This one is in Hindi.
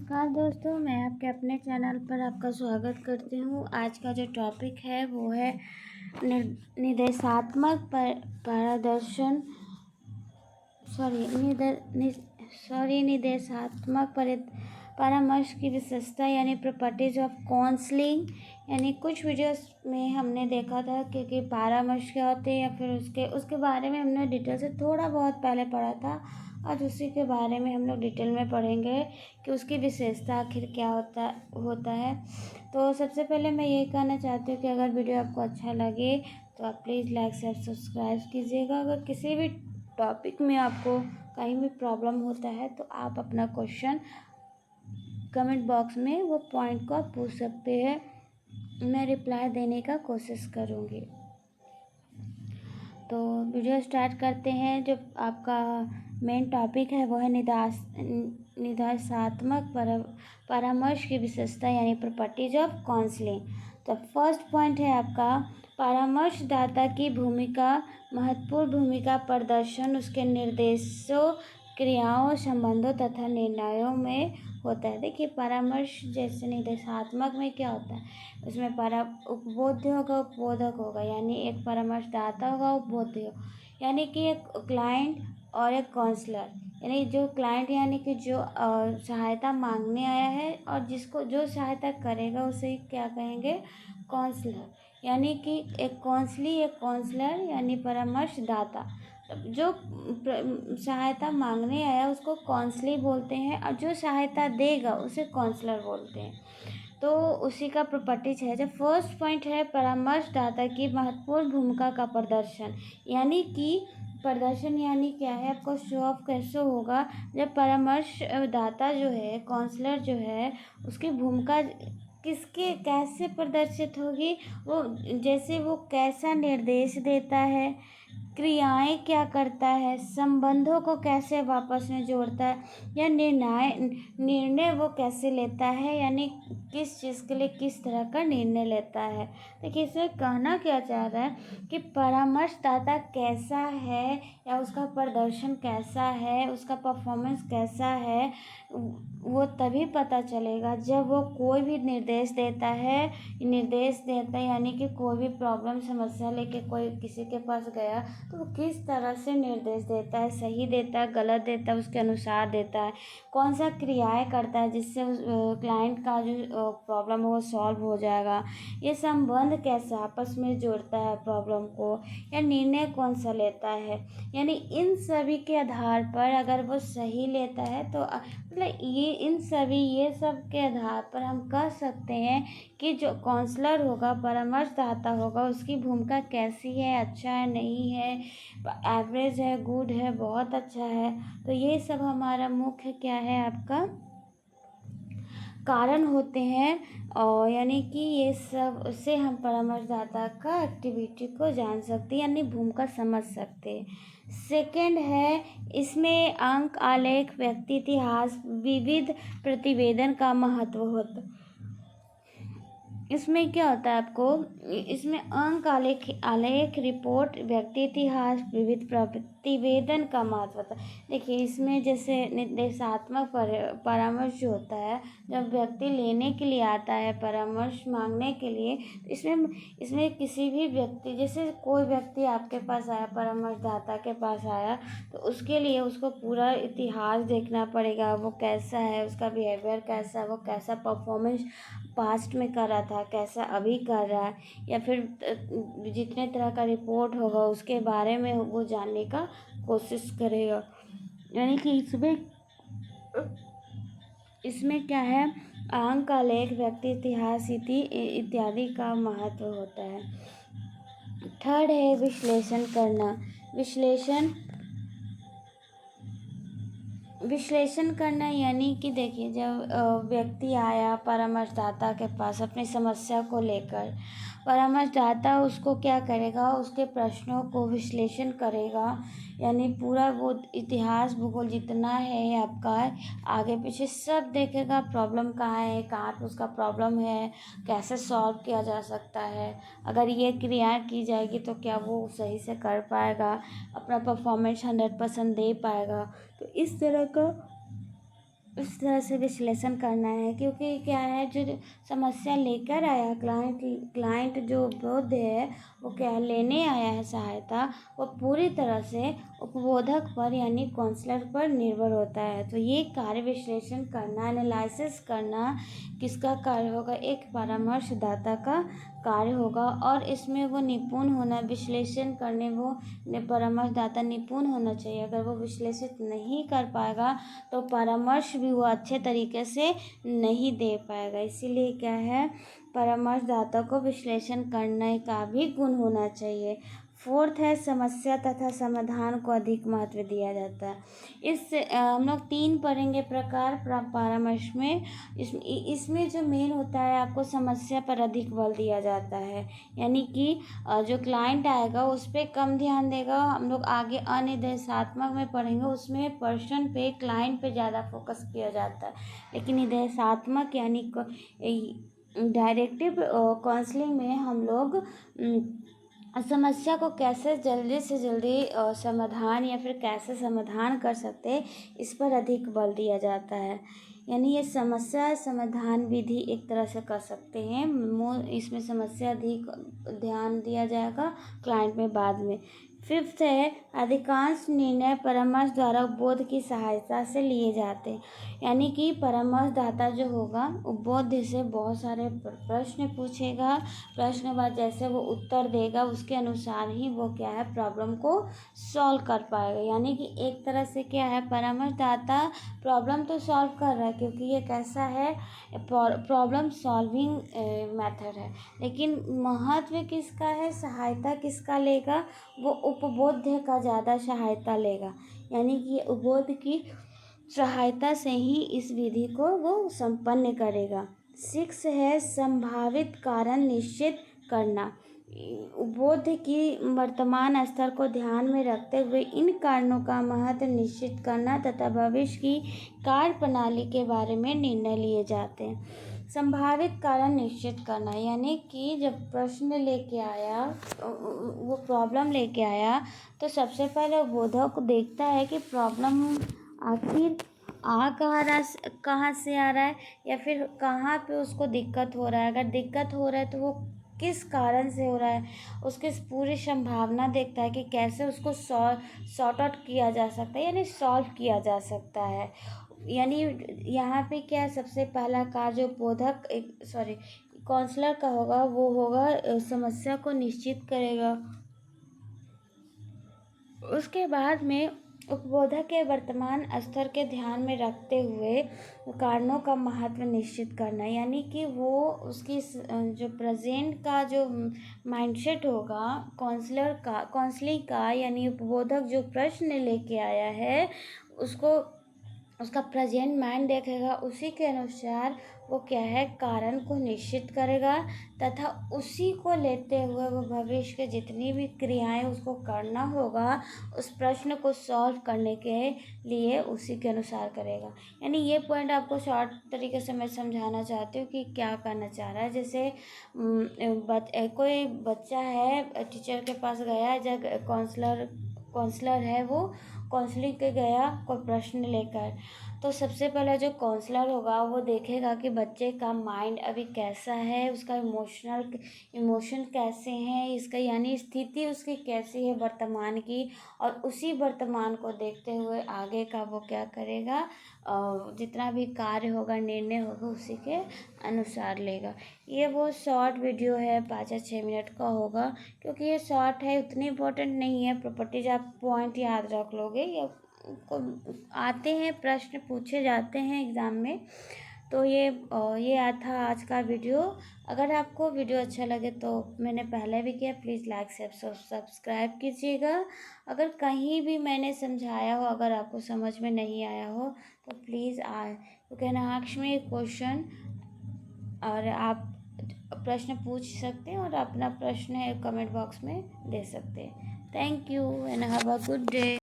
नमस्कार दोस्तों, मैं आपके अपने चैनल पर आपका स्वागत करती हूँ। आज का जो टॉपिक है वो है निर्देशात्मक प्रदर्शन निर्देशात्मक परामर्श की विशेषता यानी प्रॉपर्टीज ऑफ काउंसलिंग। यानी कुछ वीडियोस में हमने देखा था कि परामर्श क्या होते हैं या फिर उसके बारे में हमने डिटेल से थोड़ा बहुत पहले पढ़ा था। आज उसी के बारे में हम लोग डिटेल में पढ़ेंगे कि उसकी विशेषता आखिर क्या होता है। तो सबसे पहले मैं ये कहना चाहती हूँ कि अगर वीडियो आपको अच्छा लगे तो आप प्लीज़ लाइक शेयर सब्सक्राइब कीजिएगा। अगर किसी भी टॉपिक में आपको कहीं भी प्रॉब्लम होता है तो आप अपना क्वेश्चन कमेंट बॉक्स में वो पॉइंट को आप पूछ सकते हैं, मैं रिप्लाई देने का कोशिश करूँगी। तो वीडियो स्टार्ट करते हैं। जो आपका मेन टॉपिक है वो है निर्देशात्मक परामर्श की विशेषता यानी प्रॉपर्टीज ऑफ काउंसलिंग। तो फर्स्ट पॉइंट है आपका परामर्शदाता की भूमिका, महत्वपूर्ण भूमिका प्रदर्शन उसके निर्देशों, क्रियाओं, संबंधों तथा निर्णयों में होता है। देखिए, परामर्श जैसे निर्देशात्मक में क्या होता है, उसमें उपबोध्य होगा, उपबोधक होगा, यानी एक परामर्शदाता होगा, उपबोध्य होगा, यानी कि एक क्लाइंट और एक काउंसलर। यानी जो क्लाइंट यानी कि जो सहायता मांगने आया है और जिसको जो सहायता करेगा उसे क्या कहेंगे, काउंसलर। यानी कि एक काउंसलर यानी परामर्शदाता। जो सहायता मांगने आया उसको काउंसलर बोलते हैं और जो सहायता देगा उसे काउंसलर बोलते हैं। तो उसी का प्रॉपर्टीज है। जब फर्स्ट पॉइंट है परामर्शदाता की महत्वपूर्ण भूमिका का प्रदर्शन, यानी कि प्रदर्शन यानी क्या है, आपको शो ऑफ कैसे होगा जब परामर्शदाता जो है, काउंसलर जो है, उसकी भूमिका किसके कैसे प्रदर्शित होगी, वो जैसे वो कैसा निर्देश देता है, क्रियाएं क्या करता है, संबंधों को कैसे वापस में जोड़ता है, या निर्णय वो कैसे लेता है, यानी किस चीज़ के लिए किस तरह का निर्णय लेता है। देखिए, इसमें कहना क्या चाह रहा है कि परामर्शदाता कैसा है या उसका प्रदर्शन कैसा है, उसका परफॉर्मेंस कैसा है, वो तभी पता चलेगा जब वो कोई भी निर्देश देता है यानी कि कोई भी प्रॉब्लम समस्या लेके कोई किसी के पास गया तो वो किस तरह से निर्देश देता है, सही देता है, गलत देता है, उसके अनुसार देता है, कौन सा क्रियाएं करता है जिससे उस क्लाइंट का जो प्रॉब्लम हो वो सॉल्व हो जाएगा, ये संबंध कैसे आपस में जोड़ता है प्रॉब्लम को, या निर्णय कौन सा लेता है। यानी इन सभी के आधार पर अगर वो सही लेता है तो मतलब ये सब के आधार पर हम कह सकते हैं कि जो काउंसलर होगा, परामर्शदाता होगा, उसकी भूमिका कैसी है, अच्छा है, नहीं है, एवरेज है, गुड है, बहुत अच्छा है। तो ये सब हमारा मुख्य क्या है, आपका कारण होते हैं। और यानी कि ये सब उससे हम परामर्शदाता का एक्टिविटी को जान सकते हैं, यानी भूमिका समझ सकते हैं। सेकंड है, इसमें अंक, आलेख, व्यक्ति इतिहास, विविध प्रतिवेदन का महत्व होता है। इसमें क्या होता है आपको, इसमें अंक, आलेख, रिपोर्ट, व्यक्ति इतिहास, विविध प्रतिवेदन का महत्व होता है। देखिए, इसमें जैसे निर्देशात्मक परामर्श जो होता है, जब व्यक्ति लेने के लिए आता है, परामर्श मांगने के लिए, इसमें किसी भी व्यक्ति, जैसे कोई व्यक्ति आपके पास आया, परामर्शदाता के पास आया, तो उसके लिए उसको पूरा इतिहास देखना पड़ेगा, वो कैसा है, उसका बिहेवियर कैसा है, वो कैसा परफॉर्मेंस पास्ट में कर रहा था, कैसा अभी कर रहा है, या फिर जितने तरह का रिपोर्ट होगा उसके बारे में वो जानने का कोशिश करेगा। यानी कि इसमें क्या है, अंक, आलेख, व्यक्ति इतिहास इत्यादि का महत्व होता है। थर्ड है विश्लेषण करना। विश्लेषण करना यानी कि देखिए, जब व्यक्ति आया परामर्शदाता के पास अपनी समस्या को लेकर, परामर्शदाता उसको क्या करेगा, उसके प्रश्नों को विश्लेषण करेगा, यानी पूरा वो इतिहास, भूगोल जितना है आपका, आगे पीछे सब देखेगा, प्रॉब्लम कहाँ है, कहाँ पे उसका प्रॉब्लम है, कैसे सॉल्व किया जा सकता है, अगर ये क्रिया की जाएगी तो क्या वो सही से कर पाएगा, अपना परफॉर्मेंस 100% दे पाएगा। तो इस तरह का इस तरह से विश्लेषण करना है, क्योंकि क्या है, जो समस्या लेकर आया क्लाइंट जो बोध है वो क्या लेने आया है सहायता, वो पूरी तरह से उपबोधक पर यानी काउंसलर पर निर्भर होता है। तो ये कार्य विश्लेषण करना, एनालिसिस करना किसका कार्य होगा, एक परामर्शदाता का कार्य होगा। और इसमें वो निपुण होना, विश्लेषण करने वो परामर्शदाता निपुण होना चाहिए। अगर वो विश्लेषित नहीं कर पाएगा तो परामर्श भी वो अच्छे तरीके से नहीं दे पाएगा। इसीलिए क्या है, परामर्शदाता को विश्लेषण करने का भी गुण होना चाहिए। फोर्थ है, समस्या तथा समाधान को अधिक महत्व दिया जाता है। हम लोग 3 पढ़ेंगे प्रकार परामर्श में। इसमें जो मेन होता है, आपको समस्या पर अधिक बल दिया जाता है, यानी कि जो क्लाइंट आएगा उस पर कम ध्यान देगा। हम लोग आगे अनिर्देशात्मक में पढ़ेंगे, उसमें पर्सन पे, क्लाइंट पे ज़्यादा फोकस किया जाता है। लेकिन निर्देशात्मक यानी डायरेक्टिव काउंसलिंग में हम लोग समस्या को कैसे जल्दी से जल्दी समाधान या फिर कैसे समाधान कर सकते, इस पर अधिक बल दिया जाता है। यानी ये समस्या समाधान विधि एक तरह से कर सकते हैं। इसमें समस्या अधिक ध्यान दिया जाएगा, क्लाइंट में बाद में। फिफ्थ है, अधिकांश निर्णय परामर्श द्वारा उपबोध की सहायता से लिए जाते हैं। यानी कि परामर्शदाता जो होगा उपबोध से बहुत सारे प्रश्न पूछेगा, प्रश्न बाद जैसे वो उत्तर देगा उसके अनुसार ही वो क्या है, प्रॉब्लम को सॉल्व कर पाएगा। यानी कि एक तरह से क्या है, परामर्शदाता प्रॉब्लम तो सॉल्व कर रहा है, क्योंकि ये कैसा है, प्रॉब्लम सॉल्विंग मेथड है। लेकिन महत्व किसका है, सहायता किसका लेगा, वो उपबोध्य का ज़्यादा सहायता लेगा। यानी कि उपबोध की सहायता से ही इस विधि को वो संपन्न करेगा। 6 है, संभावित कारण निश्चित करना। उपबोध की वर्तमान स्तर को ध्यान में रखते हुए इन कारणों का महत्व निश्चित करना तथा भविष्य की कार्य प्रणाली के बारे में निर्णय लिए जाते हैं। संभावित कारण निश्चित करना, यानी कि जब प्रश्न लेके आया, वो प्रॉब्लम लेके आया, तो सबसे पहले बोधक देखता है कि प्रॉब्लम आखिर कहाँ से आ रहा है, या फिर कहाँ पे उसको दिक्कत हो रहा है। अगर दिक्कत हो रहा है तो वो किस कारण से हो रहा है, उसकी पूरी संभावना देखता है कि कैसे उसको सॉर्ट आउट किया जा सकता है, यानी सॉल्व किया जा सकता है। यानी यहाँ पे क्या है, सबसे पहला कार्य जो काउंसलर का होगा, वो होगा समस्या को निश्चित करेगा। उसके बाद में उपबोधक के वर्तमान स्तर के ध्यान में रखते हुए कारणों का महत्व निश्चित करना, यानी कि वो उसकी जो प्रेजेंट का जो माइंडसेट होगा काउंसलिंग का, यानी उपबोधक जो प्रश्न लेके आया है उसका प्रेजेंट माइंड देखेगा, उसी के अनुसार वो क्या है, कारण को निश्चित करेगा तथा उसी को लेते हुए वो भविष्य के जितनी भी क्रियाएं उसको करना होगा, उस प्रश्न को सॉल्व करने के लिए उसी के अनुसार करेगा। यानी ये पॉइंट आपको शॉर्ट तरीके से मैं समझाना चाहती हूँ कि क्या करना चाह रहा है। जैसे कोई बच्चा है, टीचर के पास गया, जब काउंसलर है वो काउंसलिंग के गया कोई प्रश्न लेकर, तो सबसे पहले जो काउंसलर होगा वो देखेगा कि बच्चे का माइंड अभी कैसा है, उसका इमोशन कैसे हैं, इसका यानी स्थिति उसकी कैसी है वर्तमान की, और उसी वर्तमान को देखते हुए आगे का वो क्या करेगा, जितना भी कार्य होगा, निर्णय होगा, उसी के अनुसार लेगा। ये वो शॉर्ट वीडियो है, 5 या 6 मिनट का होगा, क्योंकि ये शॉर्ट है, उतनी इम्पोर्टेंट नहीं है। प्रॉपर्टीज आप पॉइंट याद रख लोगे, या आते हैं, प्रश्न पूछे जाते हैं एग्ज़ाम में। तो ये था आज का वीडियो। अगर आपको वीडियो अच्छा लगे तो मैंने पहले भी किया, प्लीज़ लाइक सब्सक्राइब कीजिएगा। अगर कहीं भी मैंने समझाया हो, अगर आपको समझ में नहीं आया हो, तो please you can ask me question, और आप प्रश्न पूछ सकते हैं और अपना प्रश्न है कमेंट बॉक्स में दे सकते हैं। Thank you and have a good day.